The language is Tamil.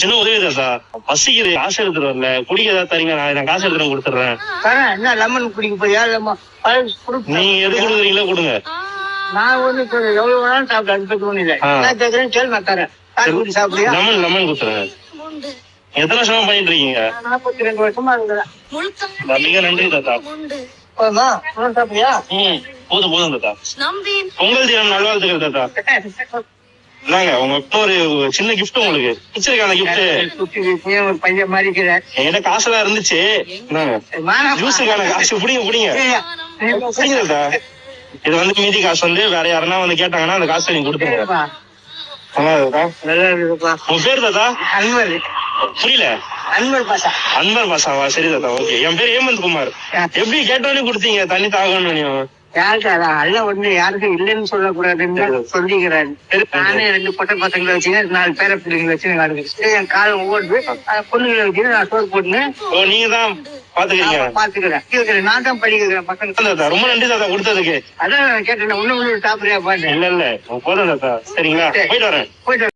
சின்ன உதவி தாத்தா, பசிக்குது, காசு எடுத்துட்டு வரல, குடிக்க ஏதாவது தரீங்க, நான் காசு எடுத்து கொடுத்துறேன். என்ன லெமன் குடிக்க போறியா? நீங்க எது கொடுக்குறீங்களோ கொடுங்க. நான் வந்து எவ்வளவு வேணாலும் சாப்பிட்டு அனுப்பிட்டு இல்லை. நான் கேட்கறேன், கேள்வி நான் தரேன். சாப்பிடுறியா? லெமன் லெமன் கொடுத்துறேன். எத்தனை வருஷமா பண்ணிட்டு இருக்கீங்க? 42 வருஷமா இருக்கிறேன். மிக நன்றி தாத்தா. சாப்பிடுறியா? போதும் போதும் தாத்தா. பொங்கல் தினம் நல்வாழ்த்துக்கள் தாத்தா. இந்தாங்க உங்க ஒரு சின்ன கிஃப்ட் உங்களுக்கு பிடிச்சிருக்கான கிஃப்ட். ஒரு பையன் மாதிரி என்கிட்ட காசுலாம் இருந்துச்சு. ஜூஸுக்கான காசு புடிங்க புடிங்க புடிங்க தாத்தா. இது வந்து மீதி காசு வந்து வேற யாருன்னா வந்து கேட்டாங்கன்னா அந்த காசு நீங்க கொடுத்துருங்க. உங்க பேர் தாத்தா? அன்வர். புரியல? அன்வர் பாஷா. அன்வர் பாஷாவா? சரி தாத்தா, ஓகே. என் பேர் ஹேமந்த் குமார். எப்படி கேட்டோன்னு கொடுத்தீங்க தண்ணி தாகணும்? யாருக்காரா அல்ல ஒண்ணு யாருக்கும் இல்லைன்னு சொல்லக்கூடாதுன்னு சொல்லிக்கிறாரு. நானே 2 பொட்டை பசங்களை வச்சுங்க, 4 பேர பிள்ளைங்களை வச்சு என் காலம் ஒவ்வொரு பொண்ணுங்களை வச்சு நான் சோறு போட்டுன்னு. நீங்க தான் பாத்துக்கிறேன். நான் தான் படிக்கிறேன் பசங்க. ரொம்ப நன்றி தாத்தா கொடுத்ததுக்கு. அதான் கேட்டேன், ஒண்ணு சாப்பிடுறியா பாட்டு? இல்ல இல்ல போதும் தாத்தா. சரிங்களா, போயிட்டு வரேன்.